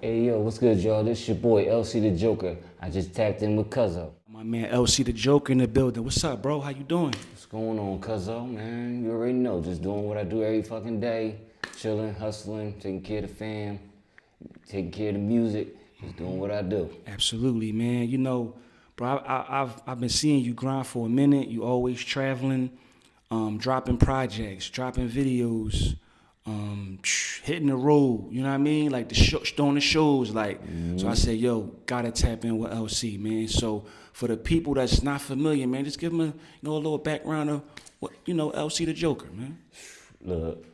Hey yo, what's good, y'all? This your boy LC the Joker. I just tapped in with KUZZO. My man LC the Joker in the building. What's up, bro? How you doing? What's going on, KUZZO, man? You already know, just doing what I do every fucking day. Chilling, hustling, taking care of the fam, taking care of the music, just doing what I do. Absolutely, man. You know, bro, I've been seeing you grind for a minute. You always traveling, dropping projects, dropping videos, hitting the road. You know what I mean? Like doing the shows. Like, so I said, yo, gotta tap in with LC, man. So for the people that's not familiar, man, just give them a little background of what LC the Joker, man. Look,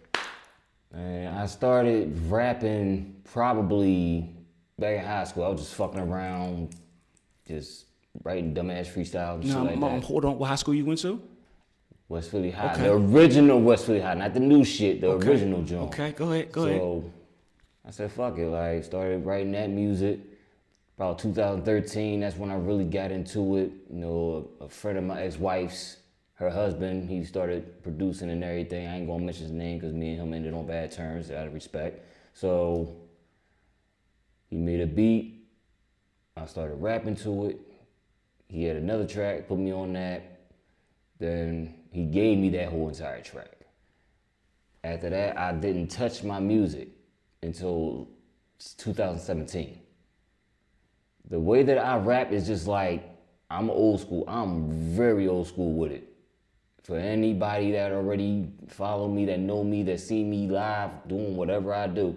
man, I started rapping probably back in high school. I was just fucking around, just writing dumbass freestyles and shit like that. Hold on. What high school you went to? West Philly High. Okay. The original West Philly High, not the new shit, the original joint. Okay, go ahead. So I said, fuck it, like started writing that music. About 2013, that's when I really got into it. You know, a friend of my ex-wife's, her husband, he started producing and everything. I ain't gonna mention his name because me and him ended on bad terms out of respect. So he made a beat, I started rapping to it. He had another track, put me on that. Then he gave me that whole entire track. After that, I didn't touch my music until 2017. The way that I rap is just like, I'm old school. I'm very old school with it. For anybody that already follow me, that know me, that see me live doing whatever I do,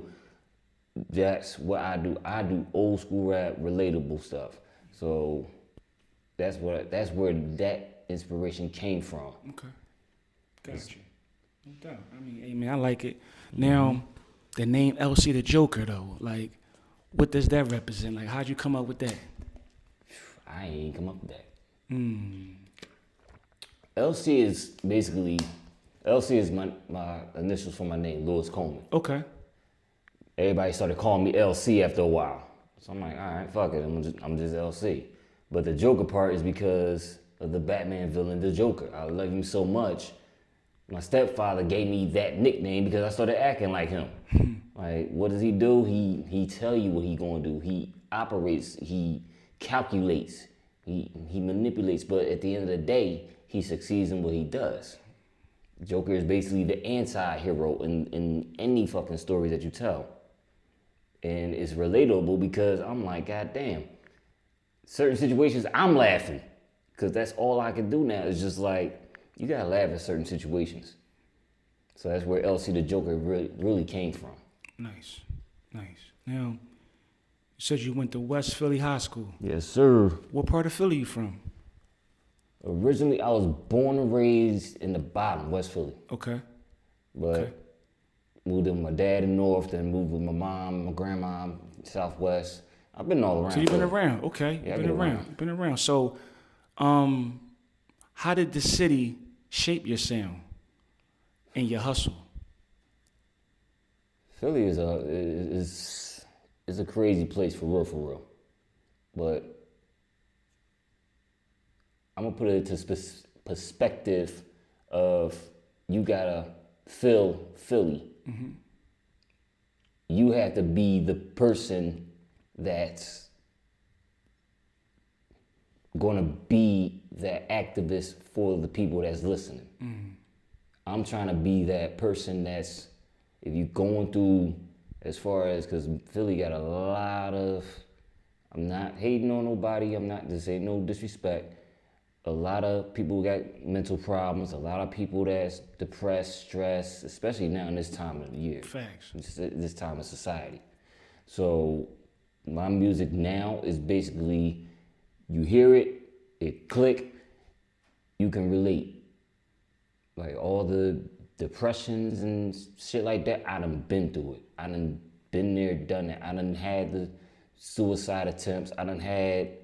that's what I do. I do old school rap, relatable stuff. So that's where that inspiration came from. Okay. Got you. No doubt. I mean, hey man, I like it. Now, the name LC the Joker though, like, what does that represent? Like, how'd you come up with that? I ain't come up with that. LC is basically, LC is my initials for my name, Louis Coleman. Okay. Everybody started calling me LC after a while. So I'm like, all right, fuck it, I'm just LC. But the Joker part is because of the Batman villain, the Joker. I love him so much. My stepfather gave me that nickname because I started acting like him. Like, what does he do? He tell you what he gonna do. He operates, he calculates, he manipulates, but at the end of the day, he succeeds in what he does. Joker is basically the anti-hero in any fucking story that you tell. And it's relatable because I'm like, God damn. Certain situations, I'm laughing. Because that's all I can do now is just like, you gotta laugh at certain situations. So that's where LC the Joker really came from. Nice. Now, you said you went to West Philly High School. Yes, sir. What part of Philly you from? Originally, I was born and raised in the bottom, West Philly. Okay. But moved in with my dad in North, then moved with my mom, my grandma, Southwest. I've been all around. So you've been around, okay. Yeah, You've been around. So, how did the city shape your sound and your hustle? Philly is a crazy place for real. But I'm gonna put it into perspective of you gotta feel Philly. Mm-hmm. You have to be the person that's gonna be that activist for the people that's listening. Mm-hmm. I'm trying to be that person that's, if you're going through, as far as, because Philly got a lot of, I'm not hating on nobody, I'm not just saying no disrespect. A lot of people got mental problems, a lot of people that's depressed, stressed, especially now in this time of the year. Facts. This time of society. So my music now is basically, you hear it, it click, you can relate. Like all the depressions and shit like that, I done been through it. I done been there, done it. I done had the suicide attempts. I done had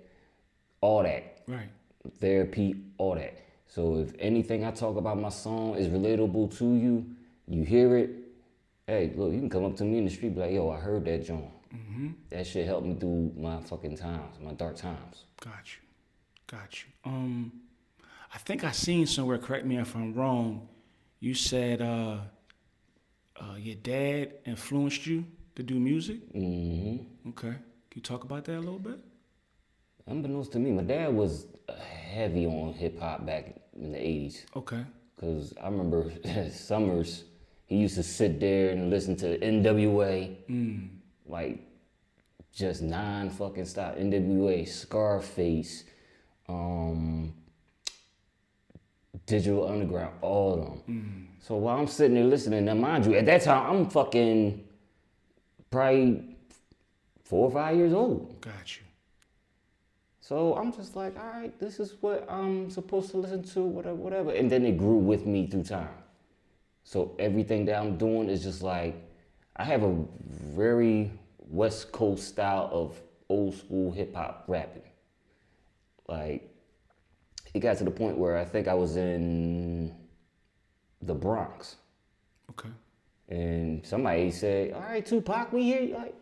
all that. Right. Therapy, all that. So if anything I talk about my song is relatable to you, you hear it, hey, look, you can come up to me in the street and be like, yo, I heard that joint. Mm-hmm. That shit helped me through my fucking times, my dark times. Got you. I think I seen somewhere, correct me if I'm wrong, you said your dad influenced you to do music? Mm-hmm. Okay. Can you talk about that a little bit? Unbeknownst to me, my dad was heavy on hip hop back in the 80s. Okay. Because I remember summers, he used to sit there and listen to NWA, like just non-fucking stop. NWA, Scarface, Digital Underground, all of them. So while I'm sitting there listening, now mind you, at that time, I'm fucking probably 4 or 5 years old. Got you. So I'm just like, all right, this is what I'm supposed to listen to, whatever, whatever. And then it grew with me through time. So everything that I'm doing is just like, I have a very West Coast style of old school hip hop rapping. Like, it got to the point where I think I was in the Bronx. Okay. And somebody said, all right, Tupac, we hear you. Like,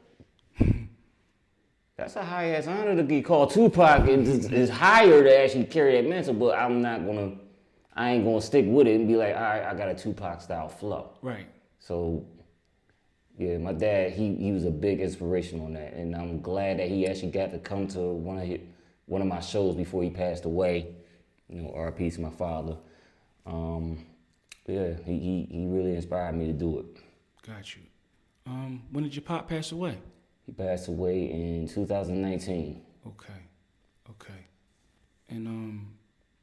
that's a high ass honor to get called Tupac. It's higher to actually carry that mantle, but I ain't gonna stick with it and be like, all right, I got a Tupac style flow. Right. So, yeah, my dad, he was a big inspiration on that, and I'm glad that he actually got to come to one of my shows before he passed away. You know, R.I.P. to my father. Yeah, he really inspired me to do it. Got you. When did your pop pass away? He passed away in 2019. Okay. And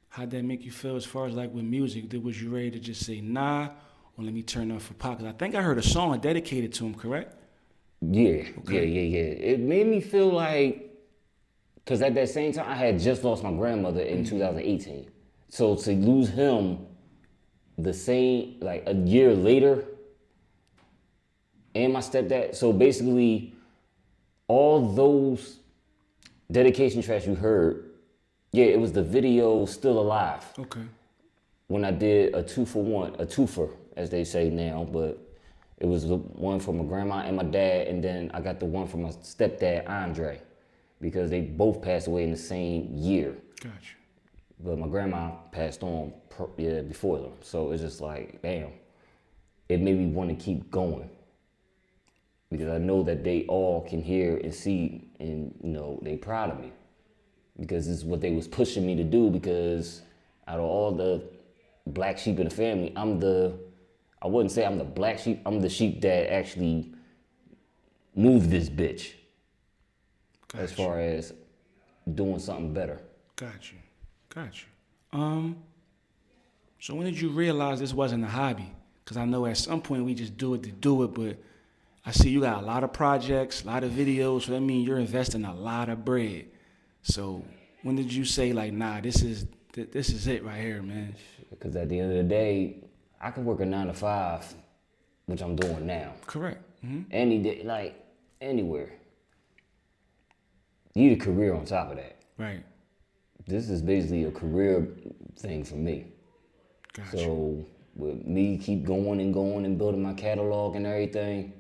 how'd that make you feel as far as like with music? Was you ready to just say nah, or let me turn up for pop? 'Cause I think I heard a song dedicated to him, correct? Yeah, Okay. yeah. It made me feel like, because at that same time, I had just lost my grandmother in 2018. So to lose him the same, like a year later, and my stepdad, so basically, all those dedication tracks you heard, yeah, it was the video Still Alive. Okay. When I did a 2-for-1, a twofer, as they say now, but it was the one for my grandma and my dad, and then I got the one for my stepdad, Andre, because they both passed away in the same year. Gotcha. But my grandma passed on before them. So it's just like, damn, it made me want to keep going. Because I know that they all can hear and see, and you know, they proud of me. Because this is what they was pushing me to do, because out of all the black sheep in the family, I wouldn't say I'm the black sheep, I'm the sheep that actually moved this bitch. Gotcha. As far as doing something better. Got you. So when did you realize this wasn't a hobby? Because I know at some point we just do it to do it, but I see you got a lot of projects, a lot of videos, so that means you're investing a lot of bread. So when did you say like, nah, this is it right here, man? Because at the end of the day, I can work a 9 to 5, which I'm doing now. Correct. Mm-hmm. Any day, like anywhere. You need a career on top of that. Right. This is basically a career thing for me. Gotcha. So with me keep going and building my catalog and everything,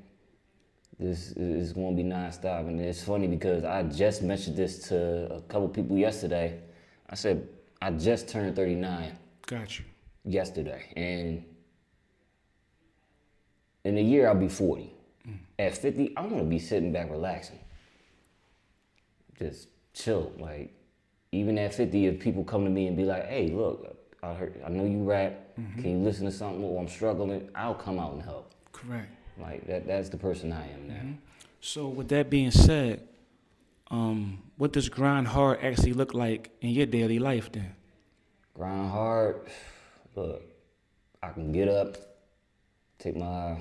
this is going to be nonstop. And it's funny because I just mentioned this to a couple people yesterday. I said, I just turned 39. Got you. Yesterday. And in a year, I'll be 40. At 50, I want to be sitting back relaxing. Just chill. Like, even at 50, if people come to me and be like, hey, look, I know you rap. Can you listen to something? Or I'm struggling. I'll come out and help. Correct. Like, that's the person I am now. So with that being said, what does grind hard actually look like in your daily life then? Grind hard. Look, I can get up, take my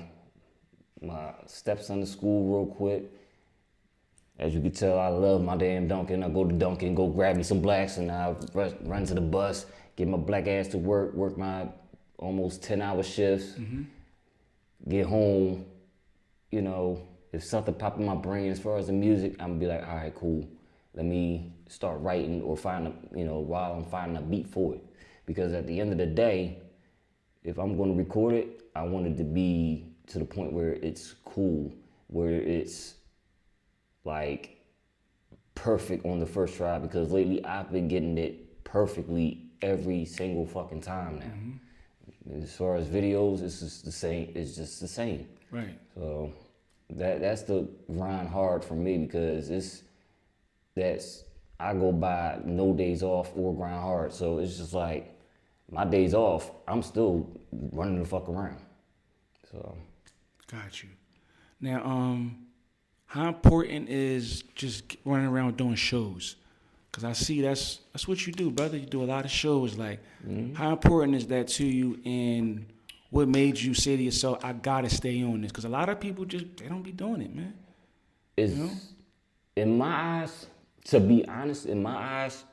stepson to school real quick. As you can tell, I love my damn Dunkin'. I go to Dunkin', go grab me some blacks, and I run to the bus, get my black ass to work my almost 10-hour shifts, get home. You know, if something pop in my brain as far as the music, I'm gonna be like, all right, cool. Let me start writing or while I'm finding a beat for it. Because at the end of the day, if I'm gonna record it, I want it to be to the point where it's cool, where it's like perfect on the first try, because lately I've been getting it perfectly every single fucking time now. As far as videos, it's just the same. It's just the same. Right. So that's the grind hard for me because I go by no days off or grind hard. So it's just like my days off, I'm still running the fuck around. So Got you. Now, how important is just running around doing shows? Cause I see that's what you do, brother. You do a lot of shows. Like, how important is that to you? And what made you say to yourself, "I gotta stay on this"? Cause a lot of people they don't be doing it, man. it's You know? in my eyes, to be honest, in my eyes,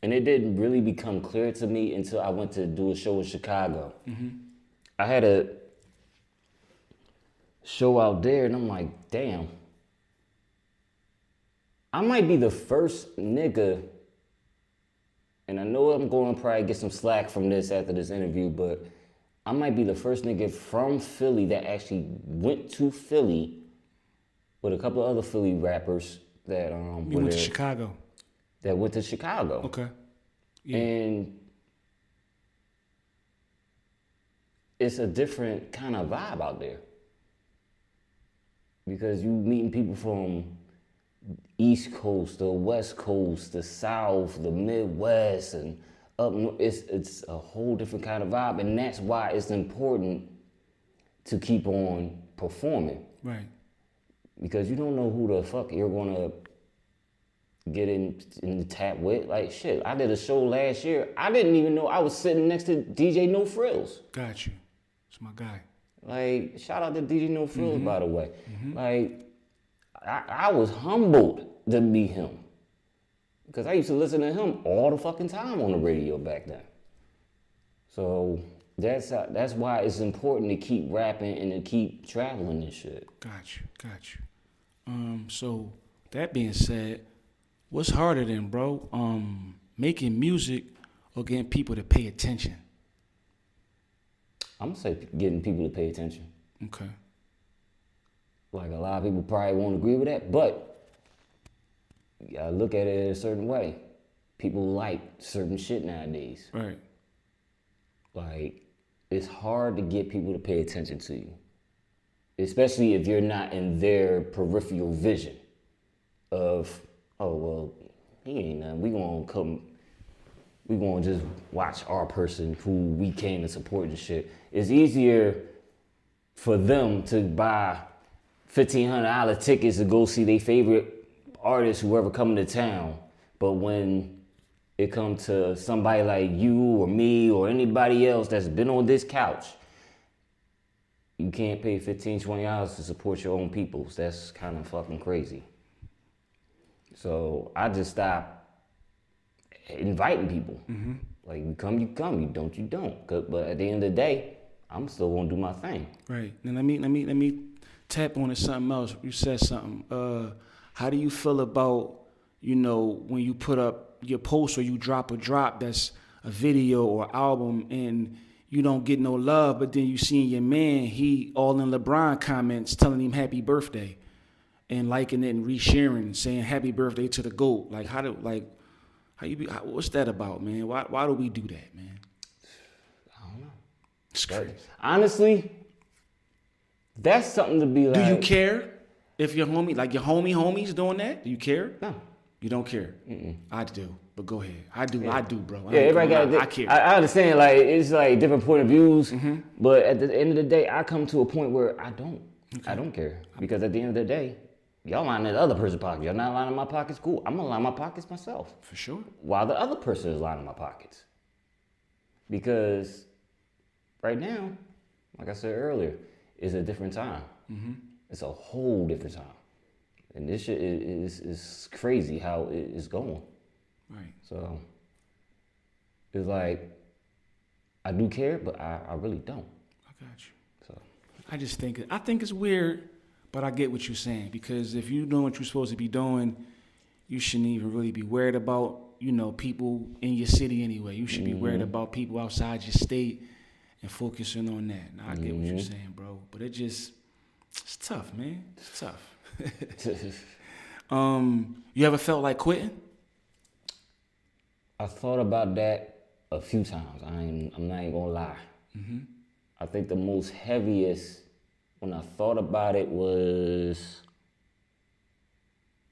and it didn't really become clear to me until I went to do a show in Chicago. I had a show out there, and I'm like, damn, I might be the first nigga, and I know I'm going to probably get some slack from this after this interview, but I might be the first nigga from Philly that actually went to Philly with a couple of other Philly rappers that You went to Chicago. that went to Chicago. Okay. Yeah. And it's a different kind of vibe out there. Because you meeting people from East Coast, the West Coast, the South, the Midwest, and up north. It's a whole different kind of vibe, and that's why it's important to keep on performing. Right. Because you don't know who the fuck you're gonna get in the tap with. Like shit, I did a show last year. I didn't even know I was sitting next to DJ No Frills. Got you. It's my guy. Like, shout out to DJ No Frills, by the way. Like, I was humbled to meet him. Because I used to listen to him all the fucking time on the radio back then. So that's why it's important to keep rapping and to keep traveling and shit. Got you. So that being said, what's harder than, bro? Making music or getting people to pay attention? I'm gonna say getting people to pay attention. Okay. Like, a lot of people probably won't agree with that, but you gotta look at it a certain way. People like certain shit nowadays. Right. Like, it's hard to get people to pay attention to you. Especially if you're not in their peripheral vision of, oh, well, he ain't nothing. We gonna just watch our person who we came to support and shit. It's easier for them to buy $1,500 tickets to go see their favorite artist, whoever coming to town. But when it comes to somebody like you or me or anybody else that's been on this couch, you can't pay $15, $20 to support your own peoples. That's kind of fucking crazy. So I just stopped inviting people. Like, you come, you come. You don't, you don't. But at the end of the day, I'm still gonna do my thing. Right. Now let me tap on to something else. You said something. How do you feel about, when you put up your post or you drop a drop that's a video or album and you don't get no love, but then you see your man, he all in LeBron comments telling him happy birthday and liking it and resharing, saying happy birthday to the GOAT. Like, what's that about, man? Why do we do that, man? I don't know. It's crazy. Honestly, that's something to be like. Do you care if your homies doing that? Do you care? No. You don't care? I do, but go ahead. I do, bro. Yeah, everybody got. I care. I understand. Like, it's like different point of views, but at the end of the day, I come to a point where I don't. Okay. I don't care, because at the end of the day, y'all lining the other person's pocket. Y'all not lining my pockets. Cool. I'm gonna line my pockets myself. For sure. While the other person is lining my pockets, because right now, like I said earlier, is a different time. It's a whole different time. And this shit is crazy how it is going. Right. So it's like, I do care, but I really don't. I got you. So I think it's weird, but I get what you're saying, because if you're doing what you're supposed to be doing, you shouldn't even really be worried about, people in your city anyway. You should be worried about people outside your state and focusing on that. Now, I get what you're saying, bro, but it's tough, man. It's tough. You ever felt like quitting? I thought about that a few times. I'm not even gonna lie. I think the most heaviest when I thought about it was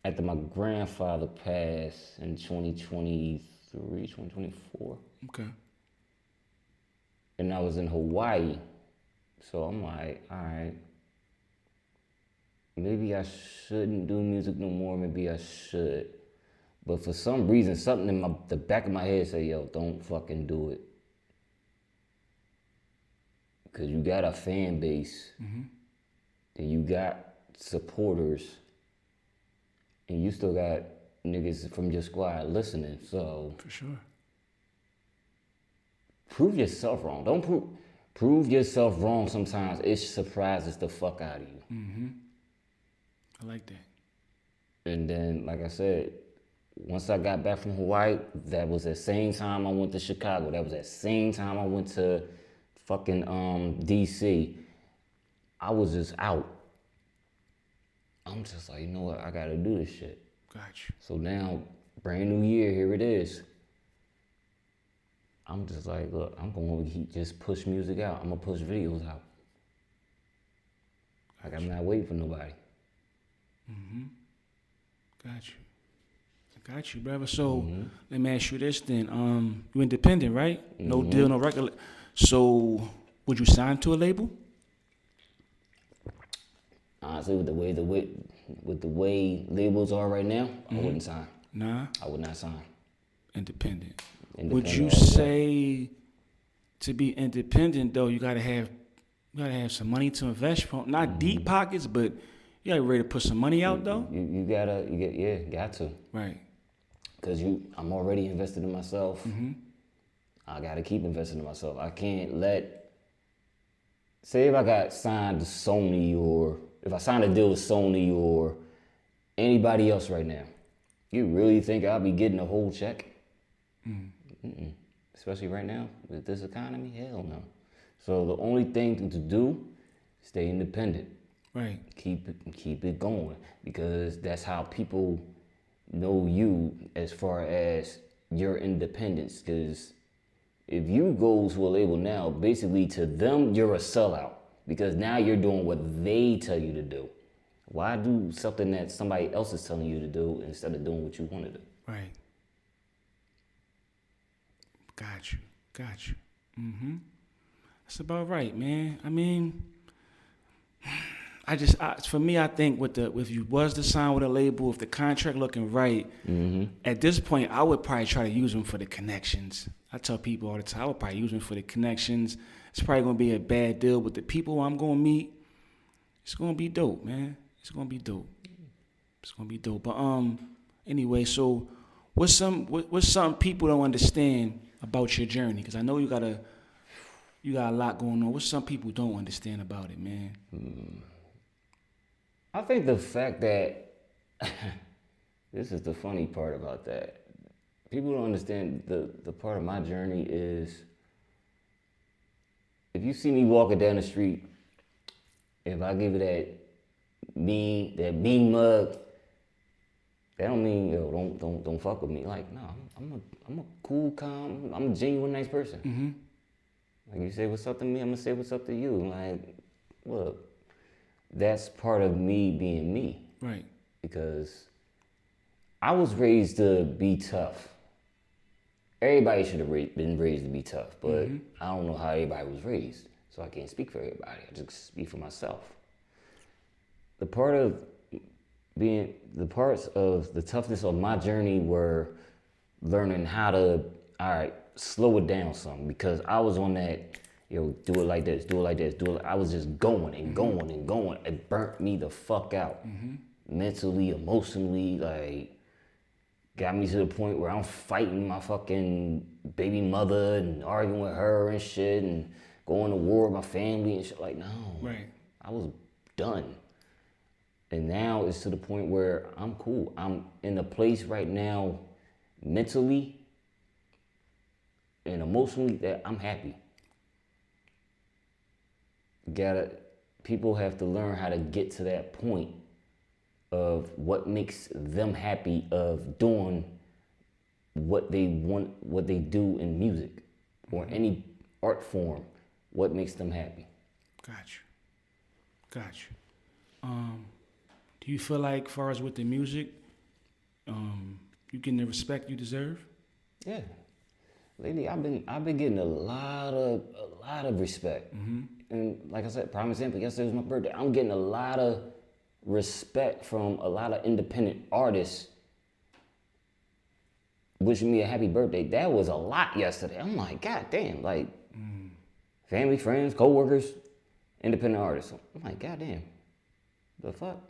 after my grandfather passed in 2023, 2024. Okay. And I was in Hawaii. So I'm like, all right, maybe I shouldn't do music no more. Maybe I should. But for some reason, something in the back of my head said, yo, don't fucking do it. Because you got a fan base. And you got supporters. And you still got niggas from your squad listening. So For sure. prove yourself wrong. Don't prove yourself wrong sometimes. It surprises the fuck out of you. I like that. And then, like I said, once I got back from Hawaii, that was the same time I went to Chicago. That was the same time I went to fucking DC. I was just out. I'm just like, you know what? I gotta do this shit. Got you. So now, brand new year, here it is. I'm just like, look, I'm gonna just push music out. I'm gonna push videos out. Like, I'm not waiting for nobody. Got you. I got you, brother. So let me ask you this then. You independent, right? No deal, no record. So would you sign to a label? Honestly, with the way labels are right now, I wouldn't sign. Nah. I would not sign. Independent. Would Independent you all the way. say to be independent though, you gotta have some money to invest from? Not deep pockets, but you gotta be ready to put some money out though? You got to. Right. Cause I'm already invested in myself. I gotta keep investing in myself. I can't say if I got signed to Sony or if I signed a deal with Sony or anybody else right now, you really think I'll be getting a whole check? Mm-mm. Especially right now with this economy, hell no. So the only thing to do, stay independent. Right. Keep it going because that's how people know you as far as your independence. Because if you go to a label now, basically to them you're a sellout because now you're doing what they tell you to do. Why do something that somebody else is telling you to do instead of doing what you want to do? Right. Got you. That's about right, man. I mean, for me, I think if you was to sign with a label, if the contract looking right, at this point, I would probably try to use them for the connections. I tell people all the time, I would probably use them for the connections. It's probably gonna be a bad deal, but the people I'm gonna meet, it's gonna be dope, man. It's gonna be dope. But anyway, so what's something people don't understand about your journey? Because I know you got a lot going on. What's some people don't understand about it, man? I think the fact that this is the funny part about that. People don't understand the part of my journey is if you see me walking down the street, if I give you that bean mug, that don't mean don't fuck with me. Like, no, I'm a cool, calm, I'm a genuine nice person. Like you say what's up to me, I'm gonna say what's up to you. Like, look, that's part of me being me. Right. Because I was raised to be tough. Everybody should have been raised to be tough, but I don't know how everybody was raised, so I can't speak for everybody. I just speak for myself. The parts of the toughness of my journey were learning how to, slow it down some, because I was on that, do it like this, I was just going and going and going. It burnt me the fuck out. Mentally, emotionally, like, got me to the point where I'm fighting my fucking baby mother and arguing with her and shit and going to war with my family and shit. Like, no. Right. I was done. And now it's to the point where I'm cool. I'm in a place right now, mentally and emotionally, that I'm happy. People have to learn how to get to that point of what makes them happy, of doing what they want, what they do in music or any art form, what makes them happy. Got Got you. Do you feel like, far as with the music, you getting the respect you deserve? Yeah. Lately, I've been getting a lot of respect. And like I said, prime example, yesterday was my birthday. I'm getting a lot of respect from a lot of independent artists wishing me a happy birthday. That was a lot yesterday. I'm like, God damn, like family, friends, co-workers, independent artists. I'm like, God damn, the fuck?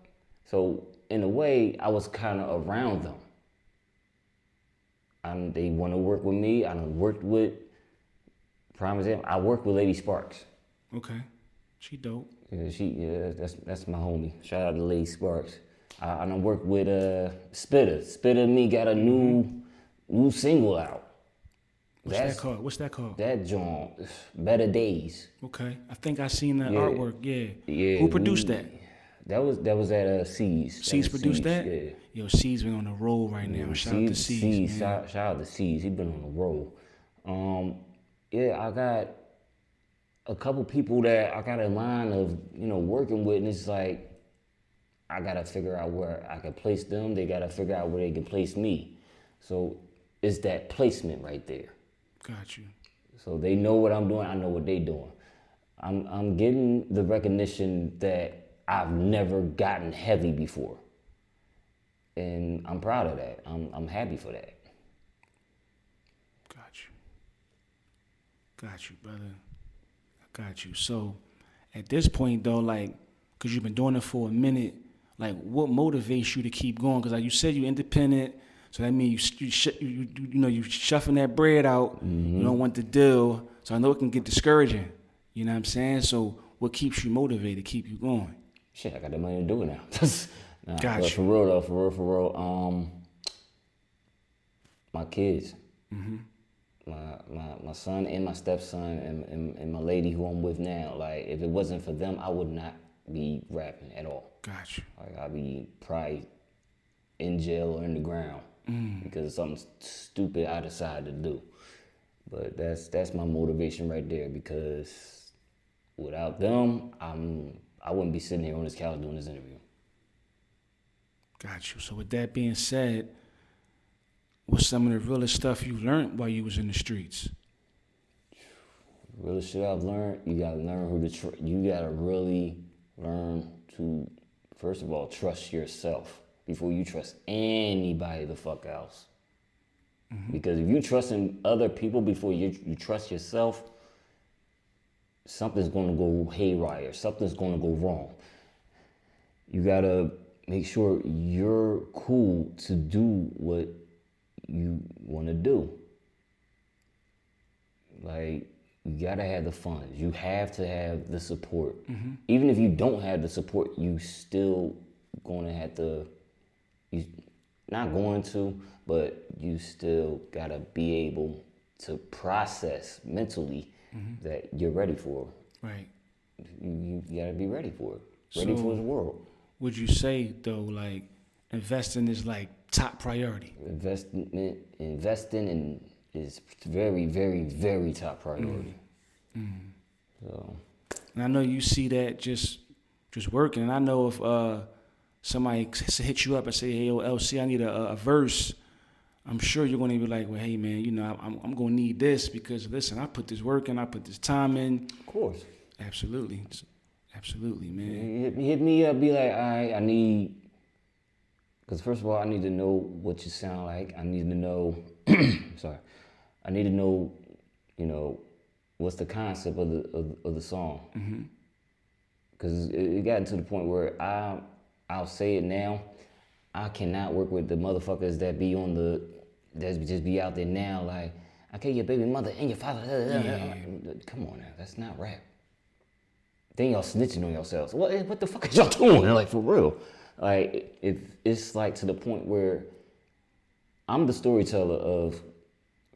So in a way, I was kind of around them. They want to work with me. I done worked with, prime example, I worked with Lady Sparks. Okay. She dope. Yeah, that's my homie. Shout out to Lady Sparks. I done worked with Spitter. Spitter and me got a new single out. What's that called? What's that called? That joint, Better Days. Okay. I think I seen the artwork. Yeah. Yeah. Who produced that? That was at C's. C's produced that? Yeah. Yo, C's been on the roll right now. Shout out to C's, man. Shout out to C's. He been on the roll. Yeah, I got a couple people that I got in line of, working with, and it's like, I gotta figure out where I can place them. They gotta figure out where they can place me. So it's that placement right there. Got you. So they know what I'm doing. I know what they doing. I'm getting the recognition that I've never gotten heavy before, and I'm proud of that. I'm happy for that. Got you, brother. I got you. So at this point, though, like, because you've been doing it for a minute, like, what motivates you to keep going? Because like you said, you're independent, so that means you shuffling that bread out. You don't want the deal, so I know it can get discouraging. You know what I'm saying? So what keeps you motivated, keep you going? Shit, I got the money to do it now. Got you. For real though, for real. My kids, my son and my stepson and my lady who I'm with now. Like, if it wasn't for them, I would not be rapping at all. Got you. Like, I'd be probably in jail or in the ground because of something stupid I decided to do. But that's my motivation right there, because without them, I wouldn't be sitting here on this couch doing this interview. Got you. So with that being said, what's some of the realest stuff you learned while you was in the streets? Realest shit I've learned, you gotta learn who to you gotta really learn to, first of all, trust yourself before you trust anybody the fuck else. Because if you trusting other people before you trust yourself, something's gonna go haywire, something's gonna go wrong. You gotta make sure you're cool to do what you wanna do. Like, you gotta have the funds. You have to have the support. Even if you don't have the support, you still gonna have to, not going to, but you still gotta be able to process mentally that you're ready for it. Right. You gotta be ready for it. Ready for the world. Would you say, though, like, investing is like top priority? Investing is very, very, very top priority. So. And I know you see that just working. And I know if somebody hit you up and say, "Hey, yo, LC, I need a verse," I'm sure you're going to be like, "Well, hey, man, I'm going to need this because, listen, I put this work in, I put this time in." Of course. Absolutely, man. Hit me up, be like, all right, I need, because first of all, I need to know what you sound like. I need to know, I need to know, what's the concept of the song. Because it got to the point where I'll say it now, I cannot work with the motherfuckers that be that just be out there now like, okay, your baby mother and your father. Come on now, that's not rap. Then y'all snitching on yourselves. What the fuck is y'all doing? Like, for real. Like, if it's like to the point where I'm the storyteller of,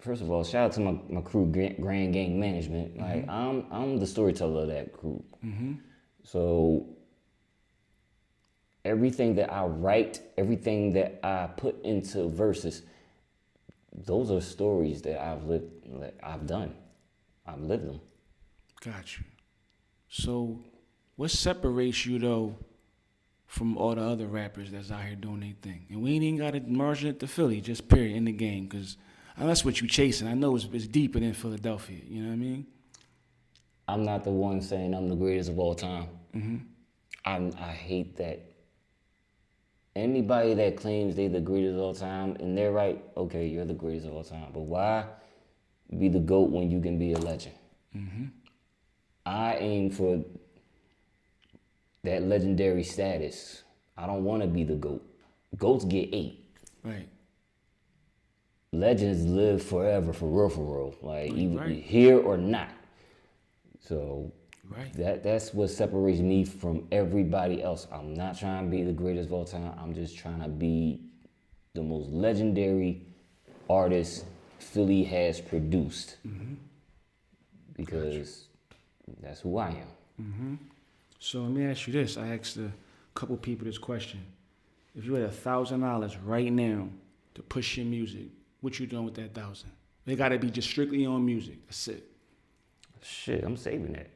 first of all, shout out to my crew, Grand Gang Management. Like, I'm the storyteller of that crew. So everything that I write, everything that I put into verses, those are stories that I've lived, I've lived them. Got you. So What separates you though from all the other rappers that's out here doing their thing? And we ain't even got to margin it to Philly, just period in the game, because that's what you chasing. I know it's deeper than Philadelphia. You know what I mean? I'm not the one saying I'm the greatest of all time. I hate that. Anybody that claims they the greatest of all time, and they're right, okay, you're the greatest of all time. But why be the GOAT when you can be a legend? I aim for that legendary status. I don't want to be the GOAT. GOATs get 8. Right. Legends live forever, for real. Like, either Right. here or not. So Right. that's what separates me from everybody else. I'm not trying to be the greatest of all time. I'm just trying to be the most legendary artist Philly has produced. Because that's who I am. So let me ask you this. I asked a couple people this question. If you had $1,000 right now to push your music, what you doing with that 1,000? It got to be just strictly on music. That's it. Shit, I'm saving that.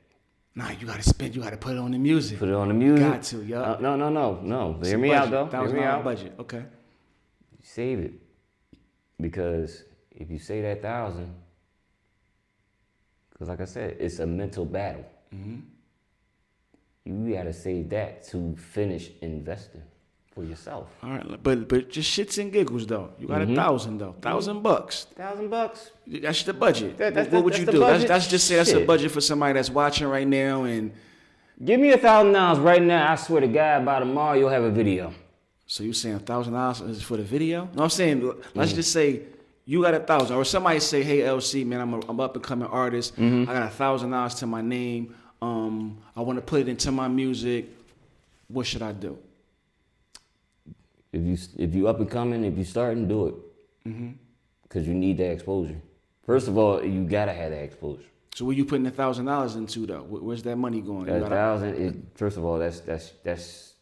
Nah, you got to spend. You got to put it on the music. Put it on the music. Got to, yup. No. Hear me out, though. Hear me $1,000 out. budget. Okay. Save it. Because if you say that 1,000, because like I said, it's a mental battle. You gotta save that to finish investing for yourself. All right, but just shits and giggles though. You got 1,000 though. $1,000. $1,000. That's the budget. That's what would that's you the do? budget? That's just say that's a Shit. budget for somebody that's watching right now. And Give me $1,000 right now. I swear to God, by tomorrow you'll have a video. so you saying $1,000 is for the video? No, I'm saying let's just say you got 1,000, or somebody say, "Hey LC, man, I'm up and coming artist. I got $1,000 to my name. I want to put it into my music. What should I do?" If you up and coming, if you starting, do it. Because you need that exposure. First of all, you gotta have that exposure. So where you putting $1,000 into though? Where's that money going? You gotta 1,000. First of all, that's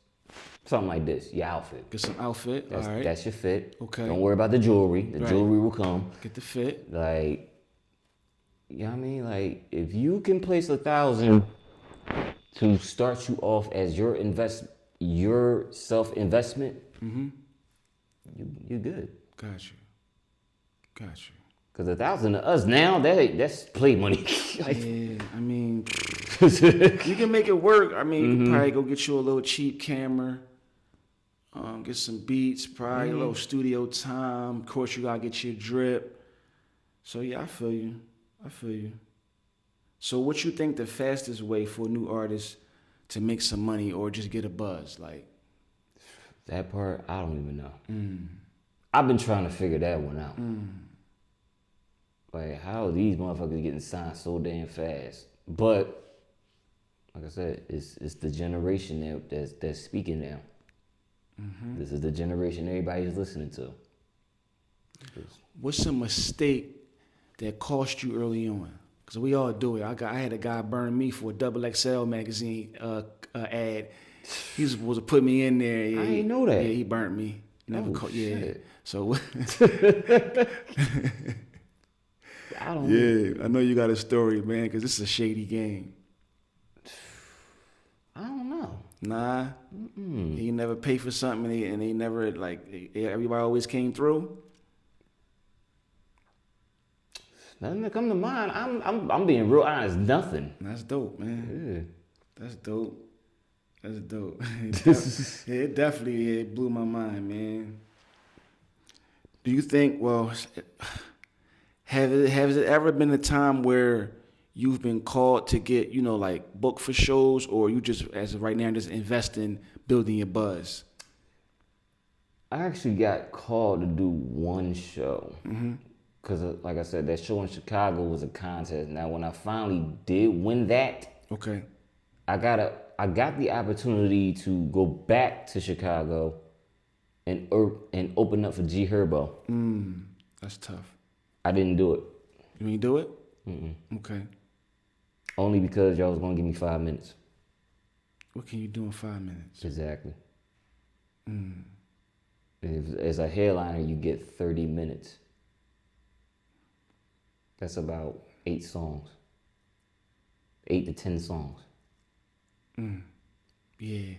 something like this. Your outfit. get some outfit. That's, All right. that's your fit. Okay. Don't worry about the jewelry. The Right. jewelry will come. Get the fit. Like, you know what I mean? Like, if you can place 1,000 to start you off as your self-investment, you're good. Got you. Because 1,000 to us now, that's play money. Like, Yeah, I mean, you can make it work. I mean, you can probably go get you a little cheap camera, get some beats, probably a little studio time. Of course, you gotta get your drip. So yeah, I feel you. So what you think the fastest way for a new artist to make some money or just get a buzz? Like, that part, I don't even know. I've been trying to figure that one out. Like, how are these motherfuckers getting signed so damn fast? But, like I said, it's the generation that's speaking now. This is the generation everybody's listening to. what's a mistake that cost you early on? Because we all do it. I had a guy burn me for a XXL magazine ad. He was supposed to put me in there. Yeah, I didn't know that. Yeah, he burnt me. Yeah. Shit. So I don't yeah, I know you got a story, man, because this is a shady game. I don't know. Nah, he never paid for something, and they never everybody always came through. Nothing that come to mind. I'm being real honest. Nothing. That's dope, man. Yeah. That's dope. It definitely blew my mind, man. Do you think? Well, has it ever been a time where you've been called to get, like booked for shows, or you just, as of right now, just invest in building your buzz? I actually got called to do one show. Because, like I said, that show in Chicago was a contest. Now, when I finally did win that, Okay. I got the opportunity to go back to Chicago and open up for G Herbo. That's tough. I didn't do it. You mean do it? Okay. Only because y'all was going to give me 5 minutes. What can you do in 5 minutes? Exactly. As a headliner, you get 30 minutes. That's about 8 songs. 8 to 10 songs. Yeah.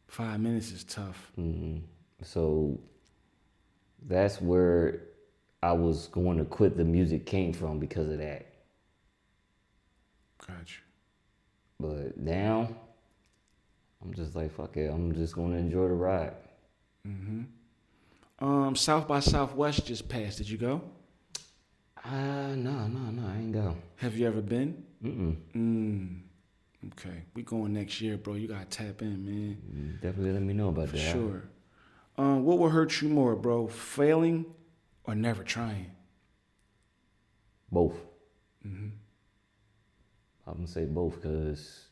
5 minutes is tough. So that's where I was going to quit the music came from because of that. Gotcha. But now I'm just like, fuck it. I'm just going to enjoy the ride. South by Southwest just passed. Did you go? No, I ain't go. Have you ever been? Okay. We going next year, bro. You gotta tap in, man. Definitely let me know about For that. sure. What will hurt you more, bro? Failing or never trying? Both. I'm gonna say both because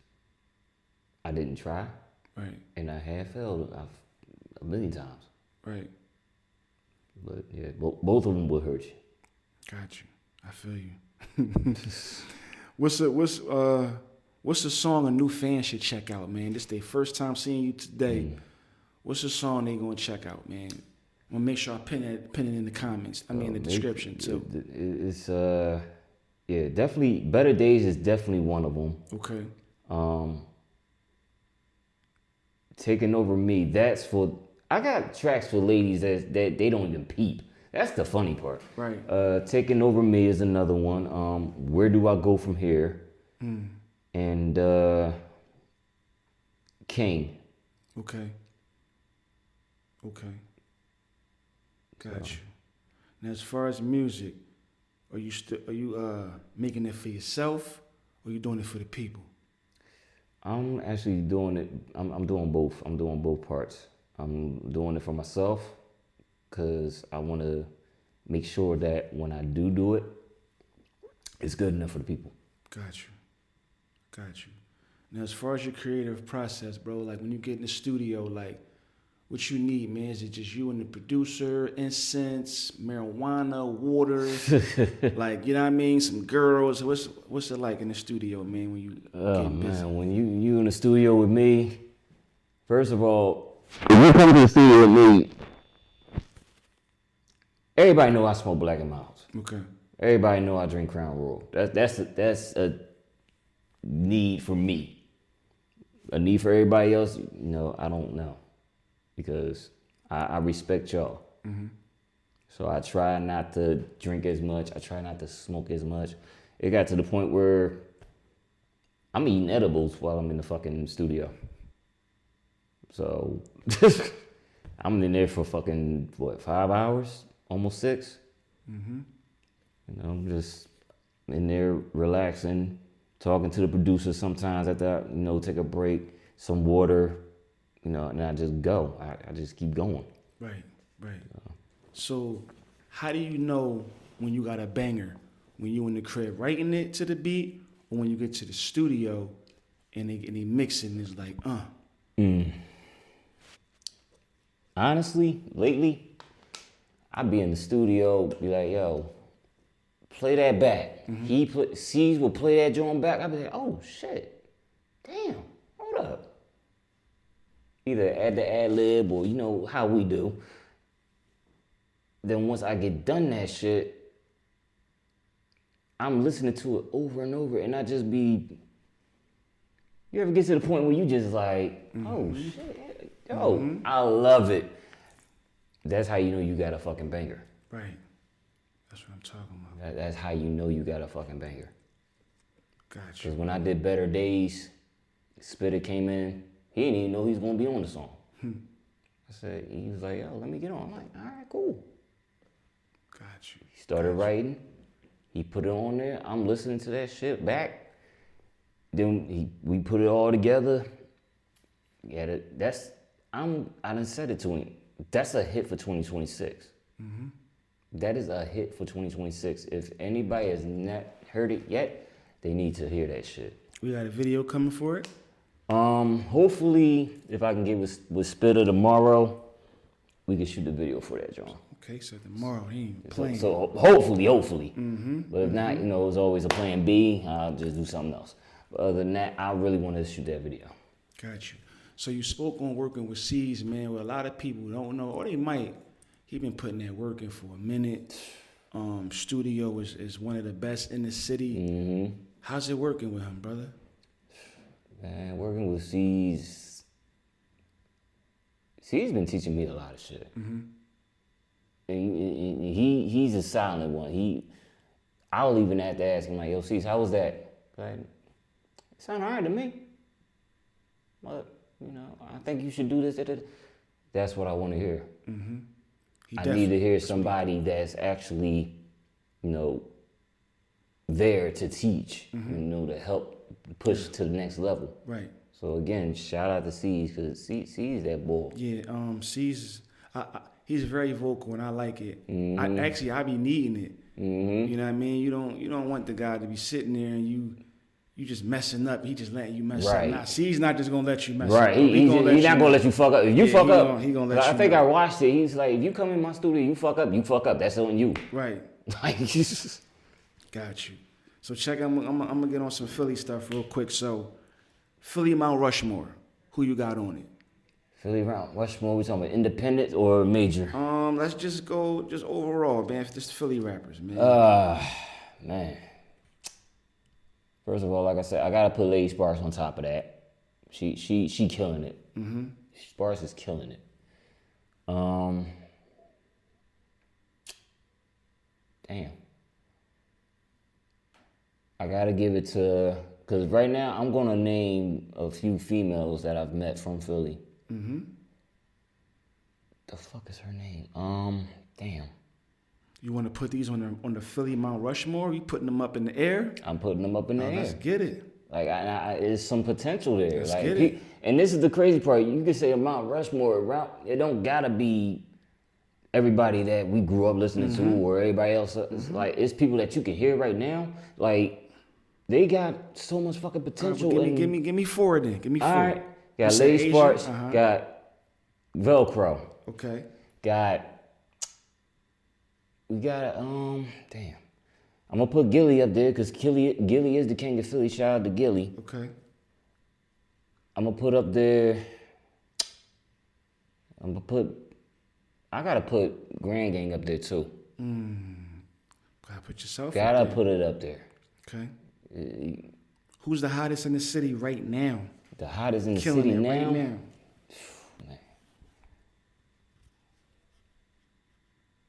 I didn't try Right. and I have failed a million times. Right. But yeah, both of them will hurt you. Got you. I feel you. What's a song a new fan should check out, man? This their first time seeing you today. What's a song they gonna check out, man? I'm gonna make sure I pin it in the comments. I mean, in the description too. It's yeah, definitely. Better Days is definitely one of them. Okay. Taking Over Me. That's for. I got tracks for ladies that they don't even peep. That's the funny part. Right. Taking Over Me is another one. Where Do I Go From Here? And King. Okay. Got you. Now, as far as music, are you making it for yourself, or you doing it for the people? I'm actually doing it. I'm doing both. I'm doing both parts. I'm doing it for myself because I want to make sure that when I do it, it's good enough for the people. Got you. Now, as far as your creative process, bro, like when you get in the studio, like what you need, man? Is it just you and the producer, incense, marijuana, water, like, you know what I mean? Some girls. What's it like in the studio, man, when you getting busy? Man, when you in the studio with me, first of all, if you come to the studio with me, everybody know I smoke Black and Milds. Okay. Everybody know I drink Crown Royal. That's a need for me. A need for everybody else, I don't know. Because I respect y'all. So I try not to drink as much. I try not to smoke as much. It got to the point where I'm eating edibles while I'm in the fucking studio. So I'm in there for fucking, 5 hours? Almost 6? I'm just in there relaxing, talking to the producer sometimes after I, take a break, some water, and I just go. I just keep going. Right. So how do you know when you got a banger? When you in the crib writing it to the beat, or when you get to the studio and they mix it and it's like, Honestly, lately, I be in the studio, be like, yo, play that back. C's will play that joint back. I be like, oh shit, damn, hold up. Either add the ad lib or how we do. Then once I get done that shit, I'm listening to it over and over, and I just be. You ever get to the point where you just like, oh shit, yo, I love it. That's how you know you got a fucking banger. right. That's what I'm talking about. That's how you know you got a fucking banger. Gotcha. Because when I did Better Days, Spitter came in. He didn't even know he was gonna be on the song. I said, he was like, yo, let me get on. I'm like, all right, cool. Got you. He started writing. He put it on there. I'm listening to that shit back. Then we put it all together. Yeah, I done said it to him. That's a hit for 2026. That is a hit for 2026. If anybody has not heard it yet, they need to hear that shit. We got a video coming for it? Hopefully, if I can get with Spitter tomorrow, we can shoot the video for that, John. Okay, so tomorrow he ain't playing. So hopefully. But if not, it's always a plan B. I'll just do something else. But other than that, I really want to shoot that video. Got you. So you spoke on working with C's, man, where a lot of people don't know, or they might. He been putting that work in for a minute. Studio is one of the best in the city. How's it working with him, brother? Man, working with C's, C's been teaching me a lot of shit. And he's a silent one. I'll even have to ask him like, yo, C's, how was that? Like, it sounded hard to me. But, you know, I think you should do this. That's what I want to hear. I need to hear somebody that's actually, you know, there to teach, you know, to help push to the next level. Right. So again, shout out to C's, because C's that boy. Yeah, C's, he's very vocal and I like it. I be needing it. You know what I mean? You don't want the guy to be sitting there and you just messing up. He just letting you mess up. Now, C's not just gonna let you mess up. Right. He's not gonna let you fuck up. If you fuck up, he gonna let you I think I watched it. He's like, if you come in my studio, you fuck up. That's on you. Right. Like, got you. So check. I'm gonna get on some Philly stuff real quick. So, Philly Mount Rushmore. Who you got on it? Philly Mount Rushmore. We talking about independent or major? Let's just go overall, man. Just Philly rappers, man. Man. First of all, like I said, I gotta put Lady Sparks on top of that. She killing it. Sparks is killing it. Damn. I gotta give it to, because right now I'm gonna name a few females that I've met from Philly. The fuck is her name? Damn. You want to put these on the Philly Mount Rushmore? You putting them up in the air? I'm putting them up in the air. Let's get it. Like, there's some potential there. Let's like, get it. And this is the crazy part. You can say a Mount Rushmore, it don't gotta be everybody that we grew up listening to or everybody else. It's like, it's people that you can hear right now. Like, they got so much fucking potential. Right, give me four then. Give me four. All right. Got Lady Sparks. Got Velcro. Okay. We got damn. I'm gonna put Gilly up there because Gilly is the king of Philly. Shout out to Gilly. Okay. I'm gonna put up there. I gotta put Grand Gang up there too. Gotta put yourself. Gotta up there. put it up there. Okay. Who's the hottest in the city right now? The hottest in the Killing city it now. right now. Man.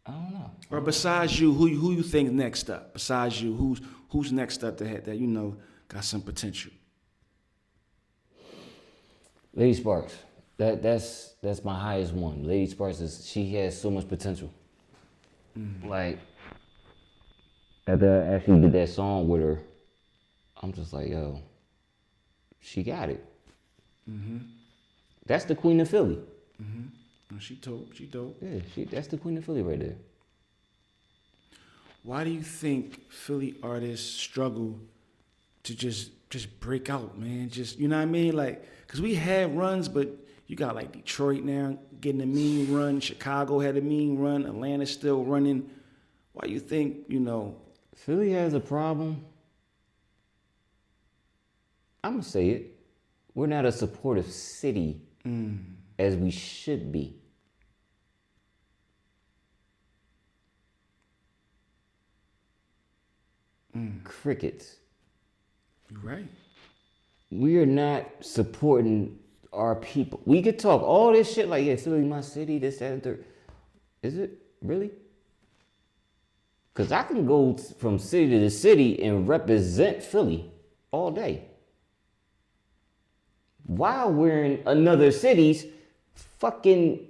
I don't know. Or besides you, who you think next up? Besides you, who's next up that you know got some potential? Lady Sparks. That's my highest one. Lady Sparks she has so much potential. Like, after I actually did that song with her, I'm just like, yo, she got it. That's the queen of Philly. No, she dope. Yeah, that's the queen of Philly right there. Why do you think Philly artists struggle to just break out, man? Just, you know what I mean? Like, because we had runs, but you got like Detroit now getting a mean run. Chicago had a mean run. Atlanta's still running. Why you think, you know? Philly has a problem. I'm going to say it. We're not a supportive city as we should be. Crickets. You're right. We are not supporting our people. We could talk all this shit like, yeah, Philly, my city, this, that, and third. Is it really? Because I can go from city to city and represent Philly all day while wearing another city's fucking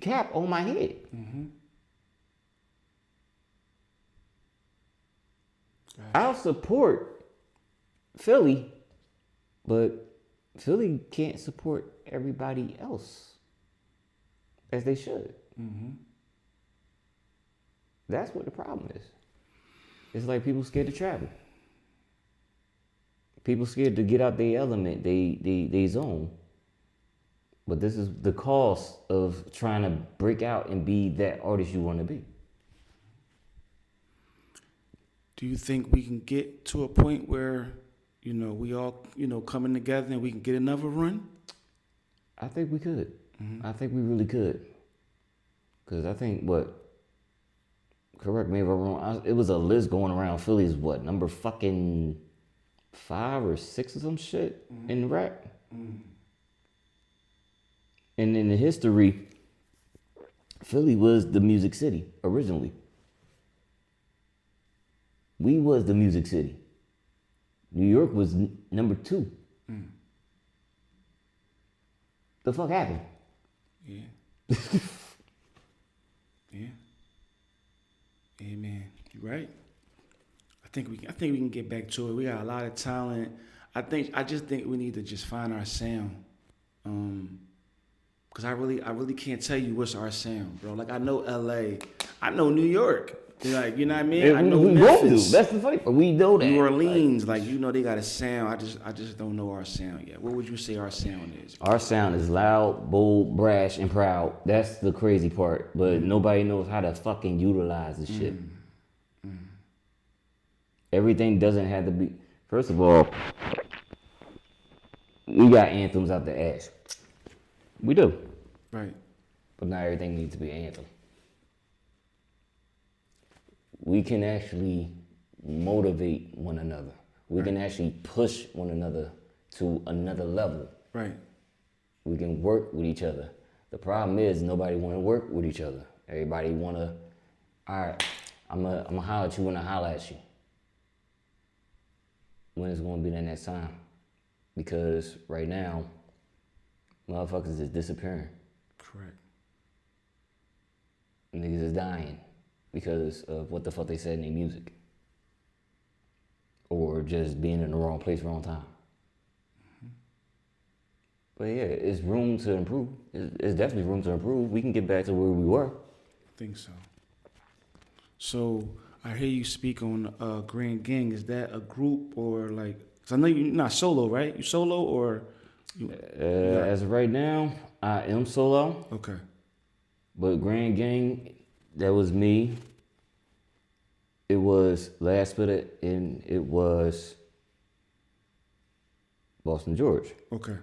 cap on my head. I'll support Philly, but Philly can't support everybody else as they should. That's what the problem is. It's like people scared to travel. People scared to get out their element, they zone. But this is the cost of trying to break out and be that artist you want to be. Do you think we can get to a point where, you know, we all, you know, coming together and we can get another run? I think we could. I think we really could. Because I think, correct me if I'm wrong, it was a list going around Philly's number fucking 5 or 6 or some shit in rap. And in the history, Philly was the music city originally. We was the music city. New York was number 2. The fuck happened? Yeah. Yeah. Yeah, man. You right. I think we can get back to it. We got a lot of talent. I just think we need to just find our sound. Cause I really can't tell you what's our sound, bro. Like I know LA, I know New York. Like, you know what I mean? I know we Memphis. both do. That's the funny part. We know that. New Orleans, like you know, they got a sound. I just don't know our sound yet. What would you say our sound is? Our sound is loud, bold, brash, and proud. That's the crazy part. But nobody knows how to fucking utilize this shit. Everything doesn't have to be. First of all, we got anthems out the ass. We do. Right. But not everything needs to be an anthem. We can actually motivate one another. We can actually push one another to another level. Right. We can work with each other. The problem is nobody want to work with each other. Everybody want to, all right, I'm gonna holler at you when I holler at you. When is going to be the next time? Because right now, motherfuckers is disappearing. Correct. Niggas is dying because of what the fuck they said in their music. Or just being in the wrong place, wrong time. But yeah, it's room to improve. It's definitely room to improve. We can get back to where we were. I think so. So I hear you speak on Grand Gang. Is that a group or like? Cause I know you're not solo, right? You solo or? As of right now, I am solo. Okay. But Grand Gang, that was me. It was Last Spitter and it was Boston George. Okay.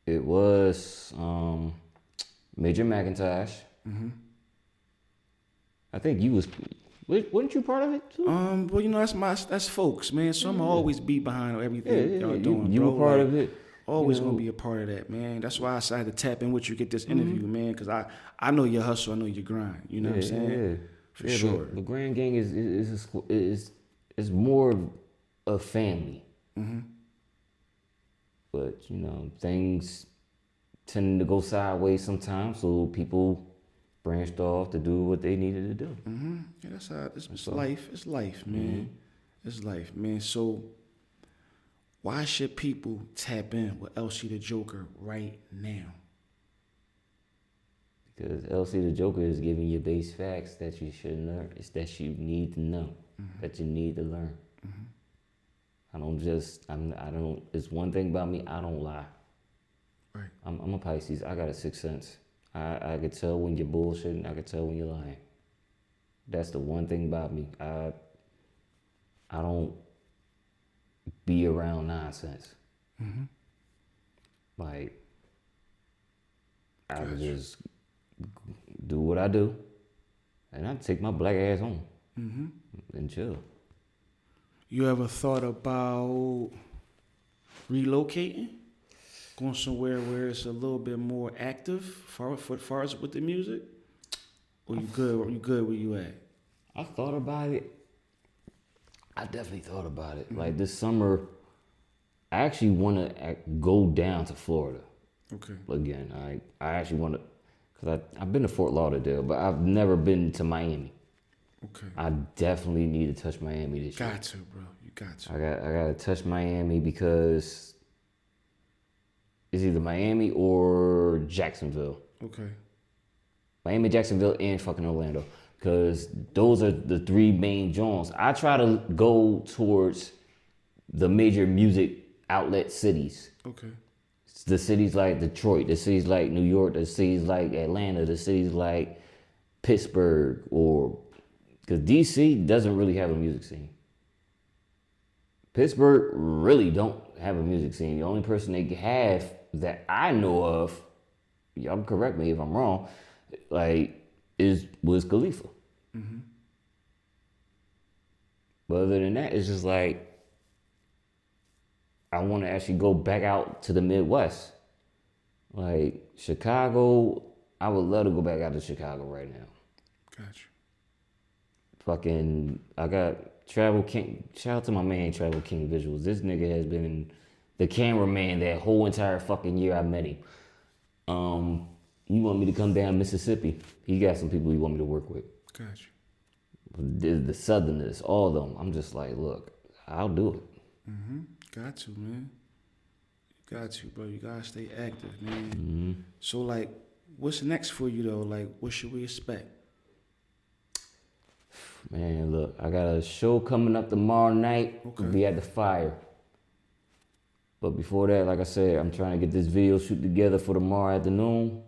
It was Major McIntosh. I think you was, wasn't you part of it too? Well, you know that's folks, man. So I'm always be behind everything y'all doing, you bro. were part Like, of it. always gonna be a part of that, man. That's why I decided to tap in with you, get this interview, man. Cause I know your hustle, I know your grind. You know what I'm saying? For sure. But Grand Gang is more of a family. But you know, things tend to go sideways sometimes, so people branched off to do what they needed to do. Yeah, that's how it's life. It's life, man. It's life, man. So why should people tap in with LC the Joker right now? Because LC the Joker is giving you base facts that you should learn. It's that you need to know, that you need to learn. It's one thing about me, I don't lie. Right. I'm a Pisces, I got a sixth sense. I could tell when you're bullshitting, I could tell when you're lying. That's the one thing about me. I don't be around nonsense. Like, I would just do what I do, and I take my black ass home and chill. You ever thought about relocating? Going somewhere where it's a little bit more active, far as with the music? Or you good where you at? I thought about it. I definitely thought about it. Like this summer, I actually want to go down to Florida. Okay. Again, I actually want to, because I've been to Fort Lauderdale, but I've never been to Miami. Okay. I definitely need to touch Miami this year. Got to, bro. You got to. I got to touch Miami because it's either Miami or Jacksonville. Okay. Miami, Jacksonville, and fucking Orlando. Because those are the three main joints. I try to go towards the major music outlet cities. Okay. The cities like Detroit, the cities like New York, the cities like Atlanta, the cities like Pittsburgh, or because DC doesn't really have a music scene. Pittsburgh really don't have a music scene. The only person they have that I know of, y'all correct me if I'm wrong, like was Khalifa. But other than that, it's just like I want to actually go back out to the Midwest Like Chicago, I would love to go back out to Chicago right now. Gotcha. Fucking, I got Travel King. Shout out to my man Travel King Visuals. This nigga has been the cameraman that whole entire fucking year I met him. You want me to come down Mississippi? He got some people he want me to work with. Gotcha. The Southerners, all of them. I'm just like, look, I'll do it. Got to, man. Got to, bro. You gotta stay active, man. So, like, what's next for you, though? Like, what should we expect? Man, look, I got a show coming up tomorrow night. Okay. We'll be at the Fire. But before that, like I said, I'm trying to get this video shoot together for tomorrow afternoon.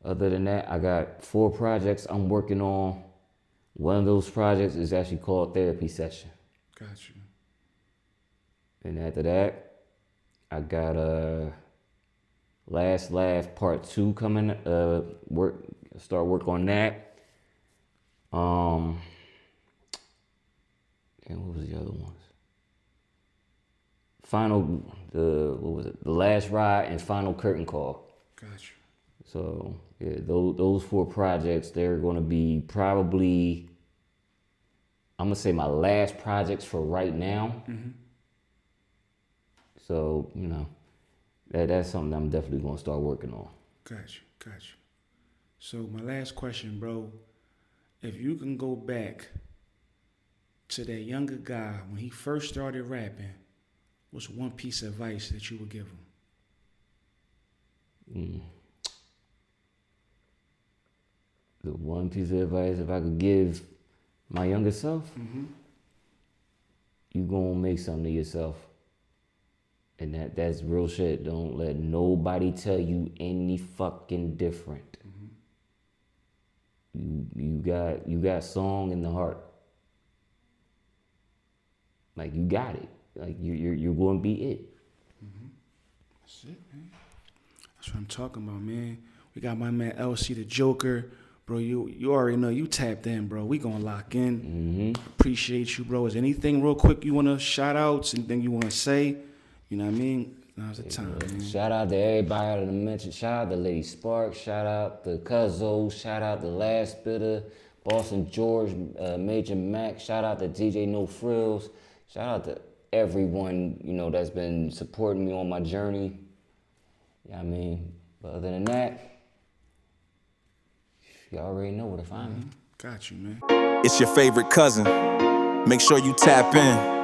Other than that, I got 4 projects I'm working on. One of those projects is actually called Therapy Session. Got you. And after that, I got Last Laugh Part 2 coming. Start work on that. And what was the other ones? The Last Ride and Final Curtain Call. Got you. So yeah, those 4 projects, they're gonna be probably, I'm gonna say my last projects for right now. So, you know, that's something I'm definitely gonna start working on. Got you. So my last question, bro. If you can go back to that younger guy when he first started rapping, what's one piece of advice that you would give him? The one piece of advice, if I could give my younger self, you gonna make something of yourself. And that's real shit. Don't let nobody tell you any fucking different. You got song in the heart. Like you got it. Like you're gonna be it. That's it, man. That's what I'm talking about, man. We got my man LC the Joker. Bro, you already know you tapped in, bro. We gonna lock in. Appreciate you, bro. Is there anything real quick you wanna shout out? Anything you wanna say? You know what I mean? Now's the time, man. Shout out to everybody out of the mention. Shout out to Lady Spark. Shout out to KUZZO. Shout out to Last Bitter, Boston George, Major Mac. Shout out to DJ No Frills. Shout out to everyone, you know, that's been supporting me on my journey. You know what I mean? But other than that, y'all already know where to find me. Got you, man. It's your favorite cousin. Make sure you tap in.